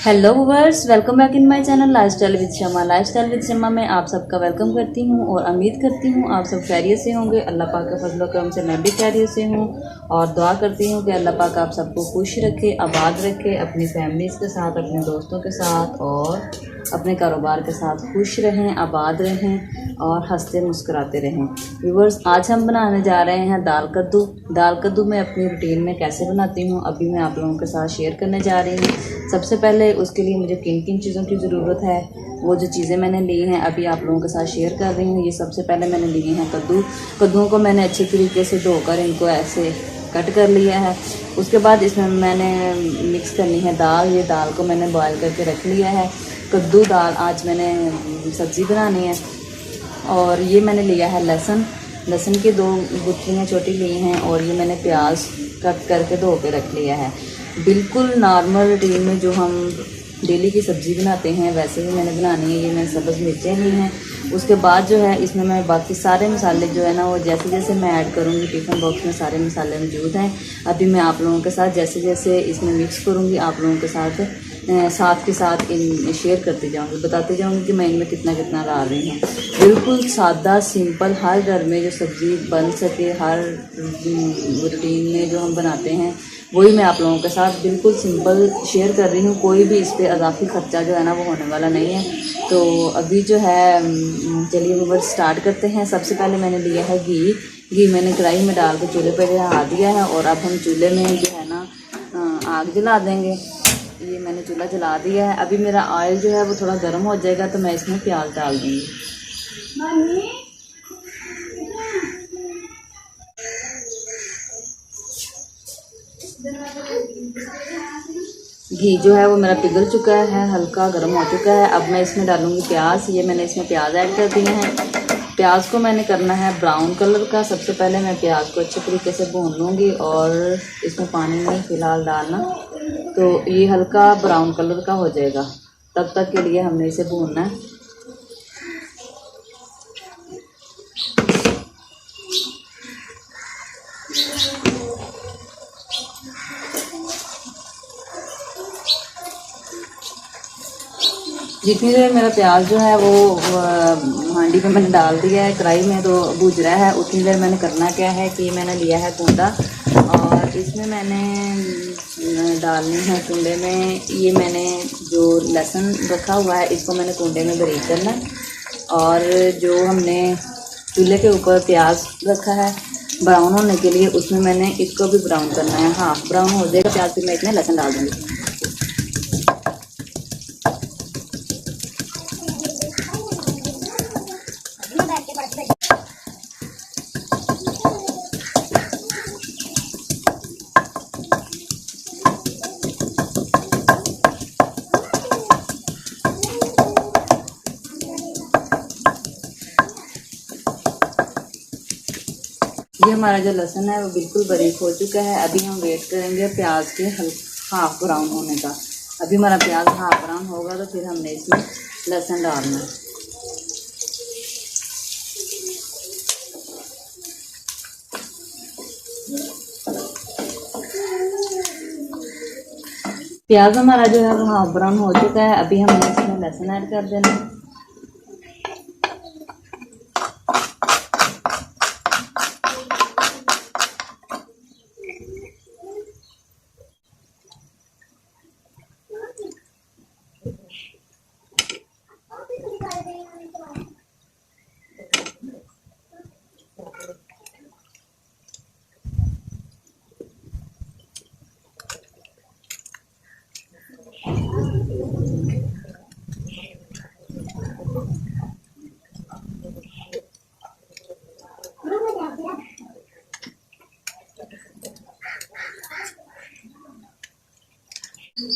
Hello viewers, welcome back in my channel lifestyle with Shama. Lifestyle with Shama में आप सबका welcome करती हूं और उम्मीद करती हूं आप सब खैरियत से होंगे। अल्लाह पाक के फजल करम से मैं भी खैरियत से हूं और दुआ करती हूं कि अल्लाह पाक आप सबको खुश रखे, आबाद रखे, अपनी फैमिलीज़ के साथ, अपने दोस्तों के साथ और अपने कारोबार के साथ खुश रहें, आबाद रहें और हंसते मुस्कुराते रहें। व्यूअर्स, आज हम बनाने जा रहे हैं दाल कद्दू। दाल कद्दू मैं अपनी रूटीन में कैसे बनाती हूँ अभी मैं आप लोगों के साथ शेयर करने जा रही हूँ। सबसे पहले उसके लिए मुझे किन किन चीज़ों की ज़रूरत है, वो जो चीज़ें मैंने ली हैं अभी आप लोगों के साथ शेयर कर रही हूँ। ये सबसे पहले मैंने लिए हैं कद्दू। कद्दूओं को मैंने अच्छे तरीके से धोकर इनको ऐसे कट कर लिया है। उसके बाद इसमें मैंने मिक्स करनी है दाल। ये दाल को मैंने बॉयल करके रख लिया है। कद्दू दाल आज मैंने सब्ज़ी बनानी है। और ये मैंने लिया है लहसुन। लहसुन की 2 गुत्थियाँ छोटी ली हैं और ये मैंने प्याज कट करके धो के रख लिया है। बिल्कुल नॉर्मल रूटीन में जो हम डेली की सब्ज़ी बनाते हैं वैसे ही मैंने बनानी है। ये मैंने सब्ज़ मिर्चें ली हैं। उसके बाद जो है इसमें मैं बाकी सारे मसाले जो है ना वो जैसे जैसे मैं ऐड करूँगी, टिफ़िन बॉक्स में सारे मसाले मौजूद हैं। अभी मैं आप लोगों के साथ जैसे जैसे इसमें मिक्स करूँगी आप लोगों के साथ के साथ इन शेयर करती जाऊँगी, बताती जाऊँगी कि मैं इनमें कितना कितना डाल रही हूँ। बिल्कुल सादा सिंपल, हर घर में जो सब्ज़ी बन सके, हर रूटीन में जो हम बनाते हैं वही मैं आप लोगों के साथ बिल्कुल सिंपल शेयर कर रही हूँ। कोई भी इस पर इजाफी ख़र्चा जो है ना वो होने वाला नहीं है। तो अभी जो है चलिए वो स्टार्ट करते हैं। सबसे पहले मैंने लिया है घी मैंने कढ़ाई में डाल के चूल्हे पर चढ़ा दिया है और अब हम चूल्हे में जो है ना आग जला देंगे। ये मैंने चूल्हा जला दिया है। अभी मेरा ऑयल जो है वो थोड़ा गर्म हो जाएगा तो मैं इसमें प्याज डाल दूँगी। घी जो है वो मेरा पिघल चुका है, हल्का गर्म हो चुका है। अब मैं इसमें डालूँगी प्याज। ये मैंने इसमें प्याज ऐड कर दिए हैं। प्याज को मैंने करना है ब्राउन कलर का। सबसे पहले मैं प्याज को अच्छे तरीके से भून लूँगी और इसमें पानी नहीं फ़िलहाल डालना। तो ये हल्का ब्राउन कलर का हो जाएगा, तब तक के लिए हमने इसे भूनना है। जितनी देर मेरा प्याज जो है वो हांडी पे मैंने डाल दिया है, कढ़ाई में तो भूज रहा है, उतनी देर मैंने करना क्या है कि मैंने लिया है कूंदा और इसमें मैंने डालनी है कूंडे में। ये मैंने जो लहसुन रखा हुआ है इसको मैंने कूंडे में बारीक करना है और जो हमने चूल्हे के ऊपर प्याज रखा है ब्राउन होने के लिए उसमें मैंने इसको भी ब्राउन करना है। हाफ ब्राउन हो जाएगा प्याज, फिर मैं इसमें लहसुन डाल दूँगी। ये हमारा जो लहसुन है वो बिल्कुल बारीक हो चुका है। अभी हम वेट करेंगे प्याज के हाफ ब्राउन होने का। अभी हमारा प्याज हाफ ब्राउन होगा तो फिर हमने इसमें लहसुन डालना है। प्याज हमारा जो है वो हाफ ब्राउन हो चुका है। अभी हमने इसमें लहसुन ऐड कर देना है।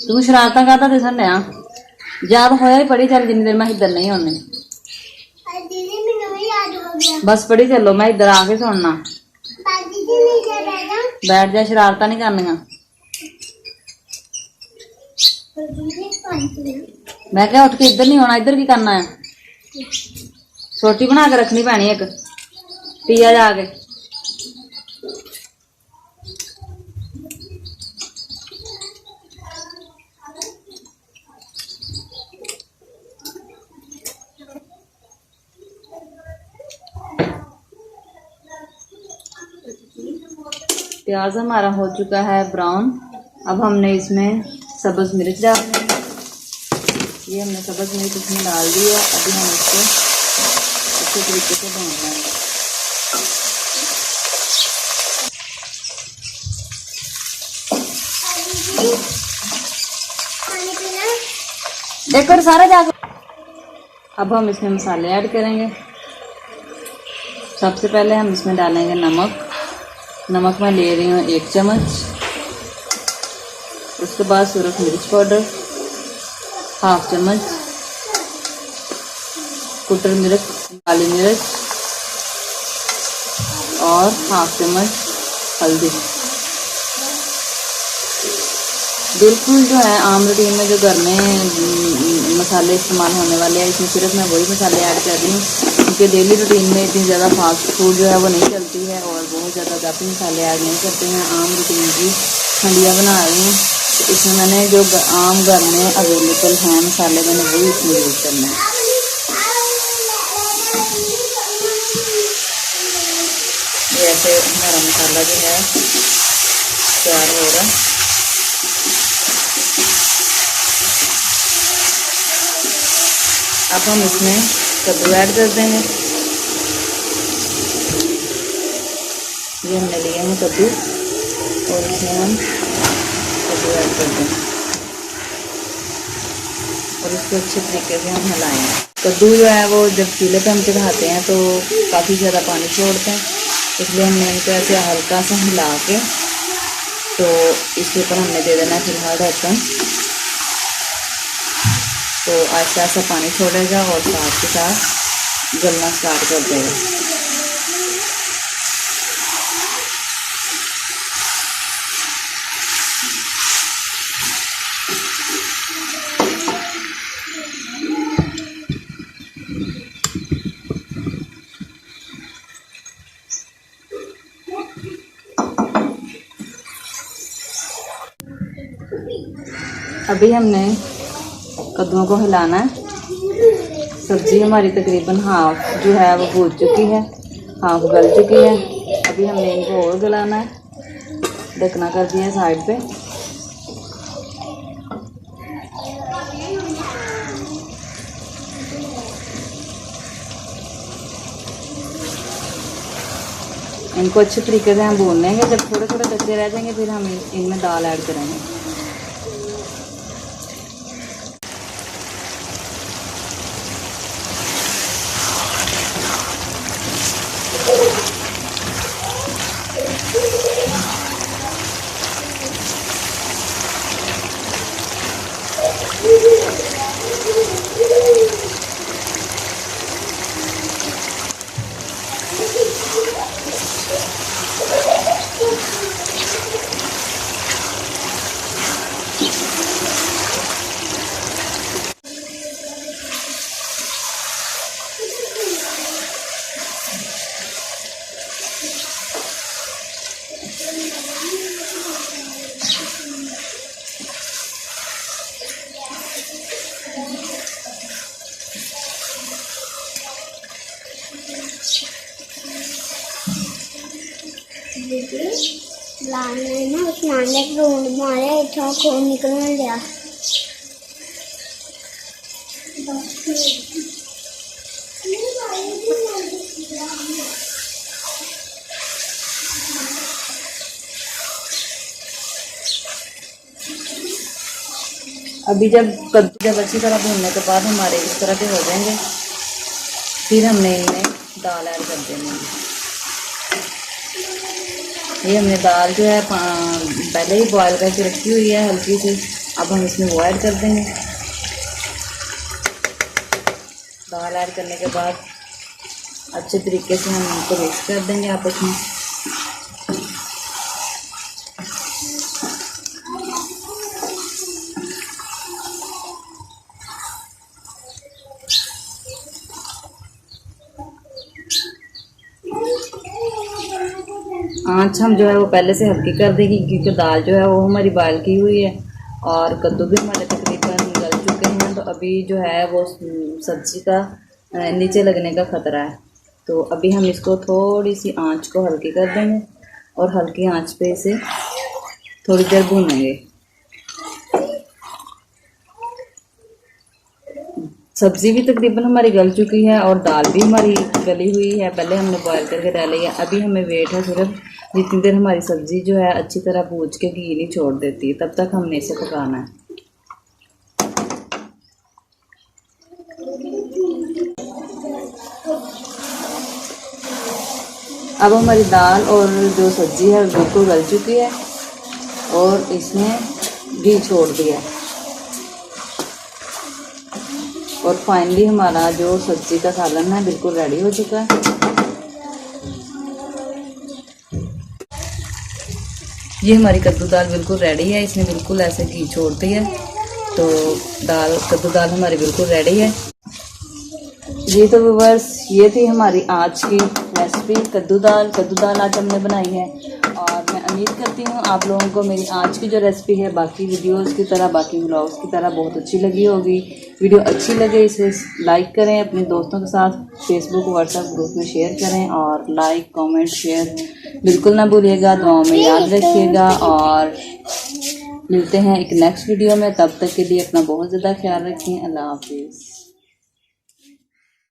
तू शरारत करता दिसन डया याद होया ही पढ़ी चल जिन्नी देर मैं इधर नहीं होनी। बस पढ़ी चलो, मैं इधर आके सुनना। बैठ जा, शरारता नहीं करनिया। मैं क्या उठ के इधर नहीं होना, इधर की करना है? सोटी बना के रखनी पैनी एक, पिया जाके। प्याज हमारा हो चुका है ब्राउन। अब हमने इसमें सब्ज़ मिर्च डाल देंगे। ये हमने सब्ज़ मिर्च इसमें डाल दिया। अभी हम इसको अच्छे तरीके से भून लेंगे। देखो सारा जाकर अब हम इसमें मसाले ऐड करेंगे। सबसे पहले हम इसमें डालेंगे नमक। नमक मैं ले रही हूँ 1 चम्मच। उसके बाद सूरज मिर्च पाउडर 1/2 चम्मच, कुटर मिर्च, काली मिर्च और 1/2 चम्मच हल्दी। बिल्कुल जो है आम रूटीन में जो घर में मसाले इस्तेमाल होने वाले हैं, इसमें सिर्फ मैं वही मसाले ऐड कर रही हूँ, क्योंकि डेली रूटीन में इतनी ज़्यादा फास्ट फूड जो है वो नहीं चलती है और बहुत ज़्यादा जाते मसाले ऐड नहीं करते हैं। आम रूटीन की हंडिया बना रही हूँ, तो इसमें मैंने जो आम घर में अवेलेबल हैं मसाले, मैंने वही इसमें यूज़ करना है। ये ऐसे हमारा मसाला जो है तैयार हो रहा है। अब हम इसमें कद्दू ऐड कर देंगे। ये हमने लिए हैं कद्दू और इसमें हम कद्दू ऐड कर देंगे और इसको अच्छे तरीके से हम हिलाएंगे। कद्दू जो है वो जब चूल्हे पे हम चढ़ाते हैं तो काफ़ी ज़्यादा पानी छोड़ते हैं, इसलिए हमने इनको ऐसे हल्का सा हिला के तो इसके ऊपर हमने दे देना फिलहाल ढक्कन। तो ऐसा ऐसा पानी छोड़ेगा और साथ के साथ गलना स्टार्ट कर देगा। अभी हमने कद्दुओं को हिलाना है। सब्ज़ी हमारी तकरीबन हाफ जो है वो भून चुकी है, हाफ गल चुकी है। अभी हमने इनको और गलाना है। ढकना कर दिया साइड पे। इनको अच्छे तरीके से हम भून लेंगे। जब थोड़े थोड़े कच्चे रह जाएंगे फिर हम इनमें दाल ऐड करेंगे। लाने ना उस नाने के ढूंढ मारे इतना खून निकलने लिया। अभी जब अच्छी तरह भूनने के बाद हमारे इस तरह के हो जाएंगे, फिर हमने इनमें दाल ऐड कर देनी है। ये हमने दाल जो है पहले ही बॉयल करके रखी हुई है हल्की सी। अब हम इसमें वो ऐड कर देंगे। दाल ऐड करने के बाद अच्छे तरीके से हम इनको मिक्स कर देंगे आपस में। आँच हम जो है वो पहले से हल्की कर देगी, क्योंकि दाल जो है वो हमारी बॉयल की हुई है और कद्दू भी हमारे तकरीबन गल चुके हैं। तो अभी जो है वो सब्ज़ी का नीचे लगने का ख़तरा है, तो अभी हम इसको थोड़ी सी आँच को हल्की कर देंगे और हल्की आंच पे इसे थोड़ी देर भूनेंगे। सब्ज़ी भी तकरीबन हमारी गल चुकी है और दाल भी हमारी गली हुई है। पहले हमने बॉयल करके डाली है। अभी हमें वेट है सिर्फ जितनी देर हमारी सब्ज़ी जो है अच्छी तरह भूज के घी नहीं छोड़ देती, तब तक हमने इसे पकाना है। अब हमारी दाल और जो सब्ज़ी है बिल्कुल गल चुकी है और इसमें घी छोड़ दिया और फाइनली हमारा जो सब्ज़ी का सालन है बिल्कुल रेडी हो चुका है। ये हमारी कद्दू दाल बिल्कुल रेडी है, इसने बिल्कुल ऐसे घी छोड़ दिया है, तो कद्दू दाल हमारी बिल्कुल रेडी है। जी तो व्यूअर्स, ये थी हमारी आज की रेसिपी कद्दू दाल आज हमने बनाई है और मैं उम्मीद करती हूँ आप लोगों को मेरी आज की जो रेसिपी है बाकी वीडियोस की तरह, बाकी व्लॉग्स की तरह बहुत अच्छी लगी होगी। वीडियो अच्छी लगे इसे लाइक करें, अपने दोस्तों के साथ फेसबुक व्हाट्सएप ग्रुप में शेयर करें और लाइक कमेंट शेयर बिल्कुल ना भूलिएगा। दुआओं में याद रखिएगा और मिलते हैं एक नेक्स्ट वीडियो में। तब तक के लिए अपना बहुत ज़्यादा ख्याल रखें। अल्लाह हाफिज़।